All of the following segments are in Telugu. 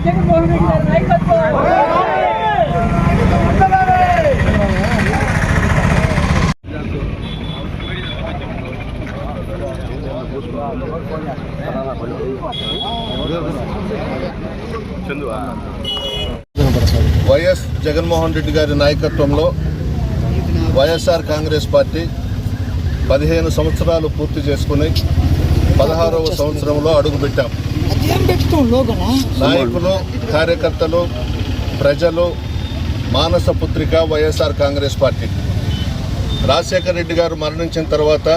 జగన్మోహన్ రెడ్డి గారి నాయకత్వం. వైఎస్ జగన్మోహన్ రెడ్డి గారి నాయకత్వంలో వైఎస్ఆర్ కాంగ్రెస్ పార్టీ 15 సంవత్సరాలు పూర్తి చేసుకుని 16వ సంవత్సరంలో అడుగుపెట్టాం. నాయకులు, కార్యకర్తలు, ప్రజలు మానస పుత్రిక వైఎస్ఆర్ కాంగ్రెస్ పార్టీ. రాజశేఖర రెడ్డి గారు మరణించిన తర్వాత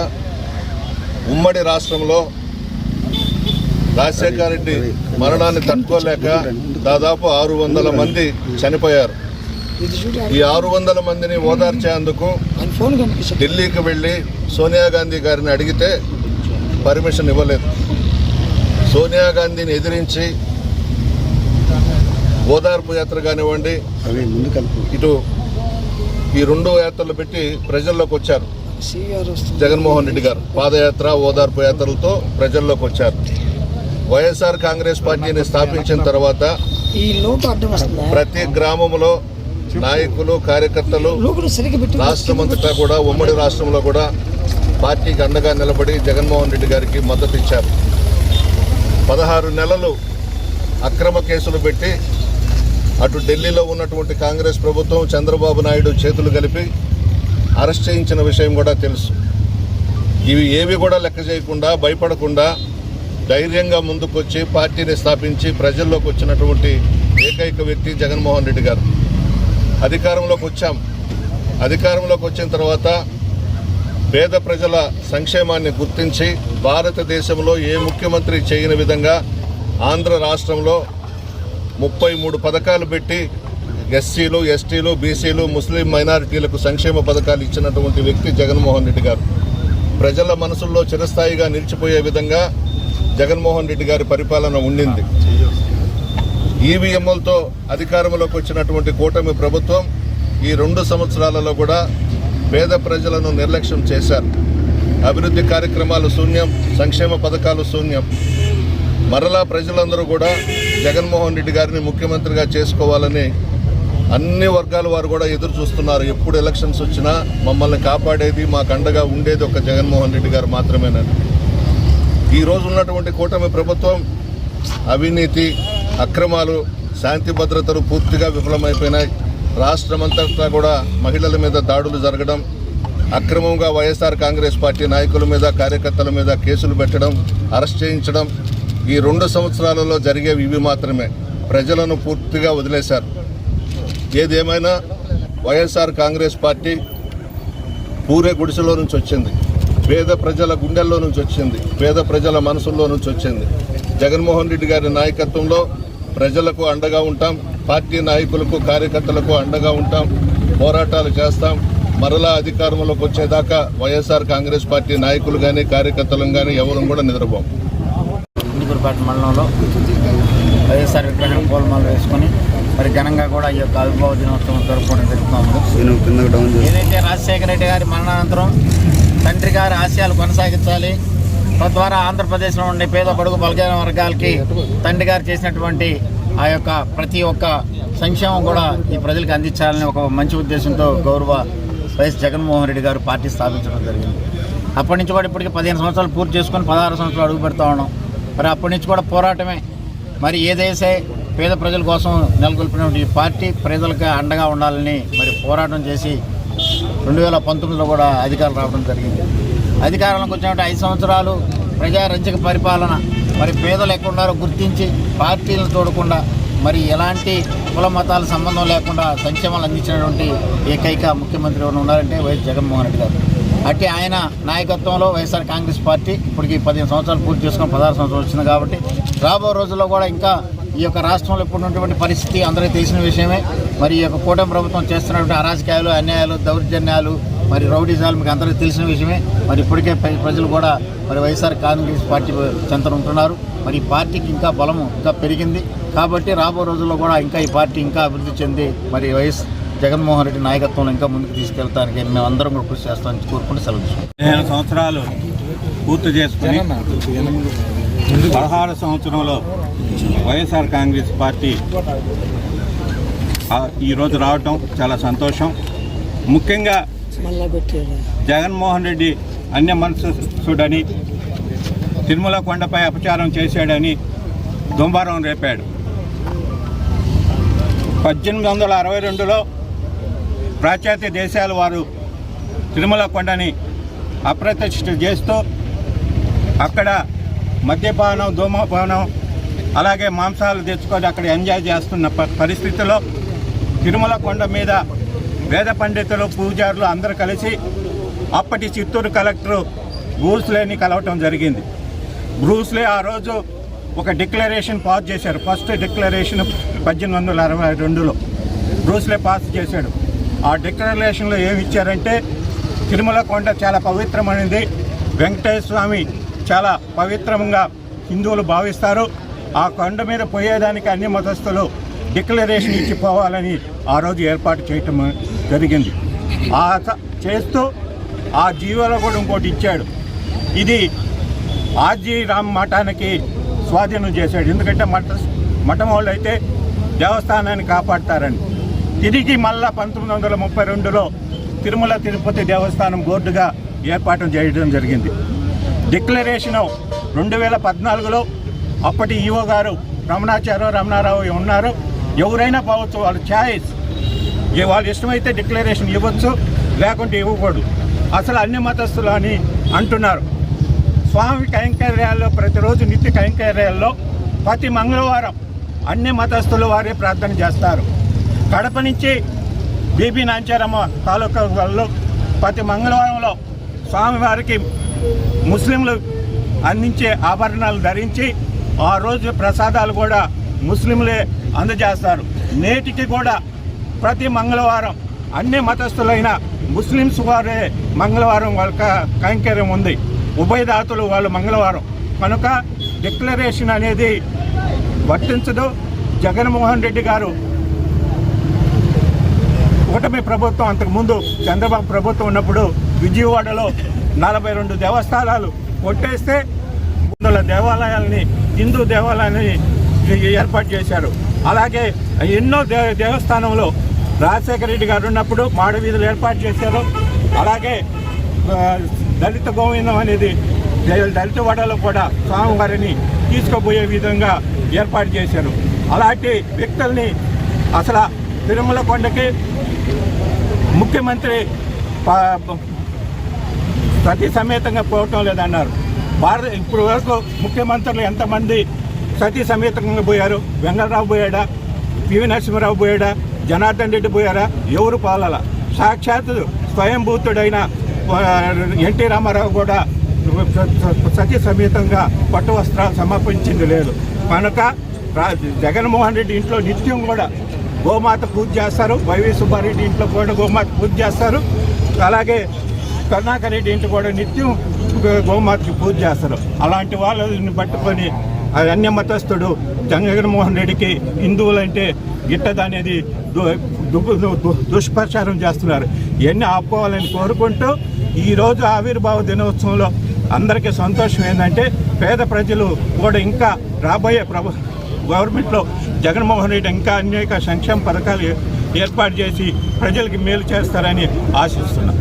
ఉమ్మడి రాష్ట్రంలో రాజశేఖర రెడ్డి మరణాన్ని తట్టుకోలేక దాదాపు 600 మంది చనిపోయారు. ఈ 600 మందిని ఓదార్చేందుకు ఢిల్లీకి వెళ్ళి సోనియా గాంధీ గారిని అడిగితే పర్మిషన్ ఇవ్వలేదు. సోనియా గాంధీని ఎదిరించి ఓదార్పు యాత్ర కానివ్వండి, ఇటు ఈ 2 యాత్రలు పెట్టి ప్రజల్లోకి వచ్చారు. జగన్మోహన్ రెడ్డి గారు పాదయాత్ర, ఓదార్పు యాత్రలతో ప్రజల్లోకి వచ్చారు. వైఎస్ఆర్ కాంగ్రెస్ పార్టీని స్థాపించిన తర్వాత ప్రతి గ్రామంలో నాయకులు, కార్యకర్తలు రాష్ట్రమంతటా కూడా, ఉమ్మడి రాష్ట్రంలో కూడా పార్టీకి అండగా నిలబడి జగన్మోహన్ రెడ్డి గారికి మద్దతు ఇచ్చారు. 16 నెలలు అక్రమ కేసులు పెట్టి అటు ఢిల్లీలో ఉన్నటువంటి కాంగ్రెస్ ప్రభుత్వం, చంద్రబాబు నాయుడు చేతులు కలిపి అరెస్ట్ చేయించిన విషయం కూడా తెలుసు. ఇవి ఏవి కూడా లెక్క చేయకుండా, భయపడకుండా ధైర్యంగా ముందుకొచ్చి పార్టీని స్థాపించి ప్రజల్లోకి వచ్చినటువంటి ఏకైక వ్యక్తి జగన్మోహన్ రెడ్డి గారు. అధికారంలోకి వచ్చాం. అధికారంలోకి వచ్చిన తర్వాత పేద ప్రజల సంక్షేమాన్ని గుర్తించి భారతదేశంలో ఏ ముఖ్యమంత్రి చేయని విధంగా ఆంధ్ర రాష్ట్రంలో 33 పథకాలు పెట్టి ఎస్సీలు, ఎస్టీలు, బీసీలు, ముస్లిం మైనారిటీలకు సంక్షేమ పథకాలు ఇచ్చినటువంటి వ్యక్తి జగన్మోహన్ రెడ్డి గారు. ప్రజల మనసుల్లో చిరస్థాయిగా నిలిచిపోయే విధంగా జగన్మోహన్ రెడ్డి గారి పరిపాలన ఉండింది. ఈవీఎంలతో అధికారంలోకి వచ్చినటువంటి కూటమి ప్రభుత్వం ఈ 2 సంవత్సరాలలో కూడా పేద ప్రజలను నిర్లక్ష్యం చేశారు. అభివృద్ధి కార్యక్రమాలు శూన్యం, సంక్షేమ పథకాలు శూన్యం. మరలా ప్రజలందరూ కూడా జగన్మోహన్ రెడ్డి గారిని ముఖ్యమంత్రిగా చేసుకోవాలని అన్ని వర్గాల వారు కూడా ఎదురు చూస్తున్నారు. ఎప్పుడు ఎలక్షన్స్ వచ్చినా మమ్మల్ని కాపాడేది, మాకు అండగా ఉండేది ఒక జగన్మోహన్ రెడ్డి గారు మాత్రమేనని. ఈరోజు ఉన్నటువంటి కూటమి ప్రభుత్వం అవినీతి, అక్రమాలు, శాంతి భద్రతలు పూర్తిగా విఫలమైపోయినాయి. రాష్ట్రమంతటా కూడా మహిళల మీద దాడులు జరగడం, అక్రమంగా వైఎస్ఆర్ కాంగ్రెస్ పార్టీ నాయకుల మీద, కార్యకర్తల మీద కేసులు పెట్టడం, అరెస్ట్ చేయించడం ఈ 2 సంవత్సరాలలో జరిగేవి ఇవి మాత్రమే. ప్రజలను పూర్తిగా వదిలేశారు. ఏదేమైనా వైఎస్ఆర్ కాంగ్రెస్ పార్టీ పూరే గుడిసెలో నుంచి వచ్చింది, పేద ప్రజల గుండెల్లో నుంచి వచ్చింది, పేద ప్రజల మనసుల్లో నుంచి వచ్చింది. జగన్మోహన్ రెడ్డి గారి నాయకత్వంలో ప్రజలకు అండగా ఉంటాం, పార్టీ నాయకులకు, కార్యకర్తలకు అండగా ఉంటాం, పోరాటాలు చేస్తాం. మరలా అధికారంలోకి వచ్చేదాకా వైఎస్ఆర్ కాంగ్రెస్ పార్టీ నాయకులు కానీ, కార్యకర్తలు కానీ ఎవరు కూడా నిద్రపోం. ఇందుకూరుపేట మండలంలో వైఎస్ఆర్ విగ్రహం పూలమాల వేసుకొని మరి ఘనంగా కూడా ఈ యొక్క ఆవిర్భావ దినోత్సవం జరుపుకోవడం జరుగుతుంది. ఏదైతే రాజశేఖర రెడ్డి గారి మరణానంతరం తండ్రి గారి ఆశయాలు కొనసాగించాలి, తద్వారా ఆంధ్రప్రదేశ్లో ఉండే పేద బడుగు బలహీన వర్గాలకి తండ్రి గారు చేసినటువంటి ఆ యొక్క ప్రతి ఒక్క సంక్షేమం కూడా ఈ ప్రజలకు అందించాలని ఒక మంచి ఉద్దేశంతో గౌరవ వైఎస్ జగన్మోహన్ రెడ్డి గారు పార్టీ స్థాపించడం జరిగింది. అప్పటి నుంచి కూడా ఇప్పటికీ 15 సంవత్సరాలు పూర్తి చేసుకొని 16 సంవత్సరాలు అడుగు పెడతా ఉన్నాం. మరి అప్పటి నుంచి కూడా పోరాటమే. మరి ఏదైతే పేద ప్రజల కోసం నెలకొల్పినటువంటి ఈ పార్టీ ప్రజలకు అండగా ఉండాలని మరి పోరాటం చేసి 2019లో కూడా అధికారం రావడం జరిగింది. అధికారంలోకి వచ్చినటువంటి 5 సంవత్సరాలు ప్రజారంజక పరిపాలన, మరి పేదలు ఎక్కడున్నారో గుర్తించి పార్టీలను చూడకుండా మరి ఎలాంటి కుల మతాల సంబంధం లేకుండా సంక్షేమాలు అందించినటువంటి ఏకైక ముఖ్యమంత్రి ఎవరు ఉన్నారంటే వైఎస్ జగన్మోహన్ రెడ్డి గారు. అట్టి ఆయన నాయకత్వంలో వైఎస్ఆర్ కాంగ్రెస్ పార్టీ ఇప్పటికి 15 సంవత్సరాలు పూర్తి చేసుకొని 16 సంవత్సరాలు వచ్చింది. కాబట్టి రాబో రోజుల్లో కూడా ఇంకా ఈ యొక్క రాష్ట్రంలో ఇప్పుడు ఉన్నటువంటి పరిస్థితి అందరికీ తెలిసిన విషయమే. మరి ఈ యొక్క కూటమి ప్రభుత్వం చేస్తున్నటువంటి అరాజకాలు, అన్యాయాలు, దౌర్జన్యాలు, మరి రౌడీజాలు మీకు అందరికీ తెలిసిన విషయమే. మరి ఇప్పటికే ప్రజలు కూడా మరి వైఎస్ఆర్ కాంగ్రెస్ పార్టీ చెంతన ఉంటున్నారు. మరి ఈ పార్టీకి ఇంకా బలము ఇంకా పెరిగింది. కాబట్టి రాబో రోజుల్లో కూడా ఇంకా ఈ పార్టీ ఇంకా అభివృద్ధి చెంది మరి వైఎస్ జగన్మోహన్ రెడ్డి నాయకత్వంలో ఇంకా ముందుకు తీసుకెళ్తానికి మేము అందరం కూడా కృషి చేస్తామని కోరుకుంటూ సెలవు. 15 సంవత్సరాలు పూర్తి చేసుకుని 16 సంవత్సరంలో వైఎస్ఆర్ కాంగ్రెస్ పార్టీ ఈరోజు రావటం చాలా సంతోషం. ముఖ్యంగా జగన్మోహన్ రెడ్డి అన్య మనసుడని, తిరుమల కొండపై అపచారం చేశాడని దుంబారం రేపాడు. 1862లో పాశ్చాత్య దేశాల వారు తిరుమల కొండని అప్రతిష్ఠ చేస్తూ అక్కడ మద్యపానం, ధూమపానం, అలాగే మాంసాలు తెచ్చుకొని అక్కడ ఎంజాయ్ చేస్తున్న పరిస్థితిలో తిరుమల కొండ మీద వేద పండితులు, పూజారులు అందరూ కలిసి అప్పటి చిత్తూరు కలెక్టరు బ్రూస్లేని కలవటం జరిగింది. బ్రూస్లే ఆ రోజు ఒక డిక్లరేషన్ పాస్ చేశారు. ఫస్ట్ డిక్లరేషన్ 1862లో బ్రూస్లే పాస్ చేశాడు. ఆ డిక్లరేషన్లో ఏమి ఇచ్చారంటే, తిరుమల కొండ చాలా పవిత్రమైనది, వెంకటేశ్వర స్వామి చాలా పవిత్రంగా హిందువులు భావిస్తారు, ఆ కొండ మీద పోయేదానికి అన్ని మతస్థులు డిక్లరేషన్ ఇచ్చి పోవాలని ఆ రోజు ఏర్పాటు చేయటం జరిగింది. చేస్తూ ఆ జీవోలో కూడా ఇంకోటి ఇచ్చాడు. ఇది ఆర్జీ రామ్ మఠానికి స్వాధీనం చేశాడు. ఎందుకంటే మఠం వాళ్ళు అయితే దేవస్థానాన్ని కాపాడతారని. తిరిగి మళ్ళా 1932లో తిరుమల తిరుపతి దేవస్థానం బోర్డుగా ఏర్పాటు చేయడం జరిగింది. డిక్లరేషను 2014లో అప్పటి ఈవో గారు రమణారావు ఉన్నారు. ఎవరైనా పోవచ్చు, వాళ్ళ ఛాయిస్, వాళ్ళు ఇష్టమైతే డిక్లరేషన్ ఇవ్వచ్చు, లేకుంటే ఇవ్వకూడదు. అసలు అన్ని మతస్థులు అని అంటున్నారు. స్వామి కైంకర్యాల్లో ప్రతిరోజు నిత్య కైంకర్యాల్లో ప్రతి మంగళవారం అన్ని మతస్థులు వారే ప్రార్థన చేస్తారు. కడప నుంచి బీబీ నాంచారమ్మ తాలూకా వాళ్ళు ప్రతి మంగళవారంలో స్వామివారికి ముస్లింలు అందించే ఆభరణాలు ధరించి ఆ రోజు ప్రసాదాలు కూడా ముస్లింలే అందజేస్తారు. నేటికి కూడా ప్రతి మంగళవారం అన్ని మతస్థులైన ముస్లిమ్స్ వారే మంగళవారం వాళ్ళ కైంకర్యం ఉంది. ఉభయదాతులు వాళ్ళు మంగళవారం కనుక డిక్లరేషన్ అనేది వర్తించదు. జగన్మోహన్ రెడ్డి గారు కూటమి ప్రభుత్వం అంతకుముందు చంద్రబాబు ప్రభుత్వం ఉన్నప్పుడు విజయవాడలో 42 దేవస్థానాలు కొట్టేస్తే 300 దేవాలయాలని, హిందూ దేవాలయాన్ని ఏర్పాటు చేశారు. అలాగే ఎన్నో దేవస్థానంలో రాజశేఖర రెడ్డి గారు ఉన్నప్పుడు మాడ వీధులు ఏర్పాటు చేశారు. అలాగే దళిత గోవిందం అనేది దళిత వాడలో కూడా స్వామివారిని తీసుకుపోయే విధంగా ఏర్పాటు చేశారు. అలాంటి వ్యక్తుల్ని అసలు తిరుమల కొండకి ముఖ్యమంత్రి సతీ సమేతంగా పోవటం లేదన్నారు. ఇప్పుడు వరకు ముఖ్యమంత్రులు ఎంతమంది సతీ సమేతంగా పోయారు? వెంగళరావు పోయాడా? పివి నరసింహరావు పోయాడా? జనార్దన్ రెడ్డి పోయారా? ఎవరు పాలాల? సాక్షాత్ స్వయంభూతుడైన ఎన్టీ రామారావు కూడా సతీ సమేతంగా పట్టు వస్త్రాలు సమర్పించింది లేదు. కనుక జగన్మోహన్ రెడ్డి ఇంట్లో నిత్యం కూడా గోమాత పూజ చేస్తారు. వైవి సుబ్బారెడ్డి ఇంట్లో కూడా గోమాత పూజ చేస్తారు. అలాగే కరుణాకర్ రెడ్డి ఇంట్లో కూడా నిత్యం గోమాతకి పూజ చేస్తారు. అలాంటి వాళ్ళని పట్టుకొని అన్య మతస్థుడు జగన్మోహన్ రెడ్డికి హిందువులంటే గిట్టదనేది దుష్ప్రచారం చేస్తున్నారు. ఇవన్నీ ఆపుకోవాలని కోరుకుంటూ ఈరోజు ఆవిర్భావ దినోత్సవంలో అందరికీ సంతోషం ఏంటంటే, పేద ప్రజలు కూడా ఇంకా రాబోయే గవర్నమెంట్లో జగన్మోహన్ రెడ్డి ఇంకా అనేక సంక్షేమ పథకాలు ఏర్పాటు చేసి ప్రజలకి మేలు చేస్తారని ఆశిస్తున్నాం.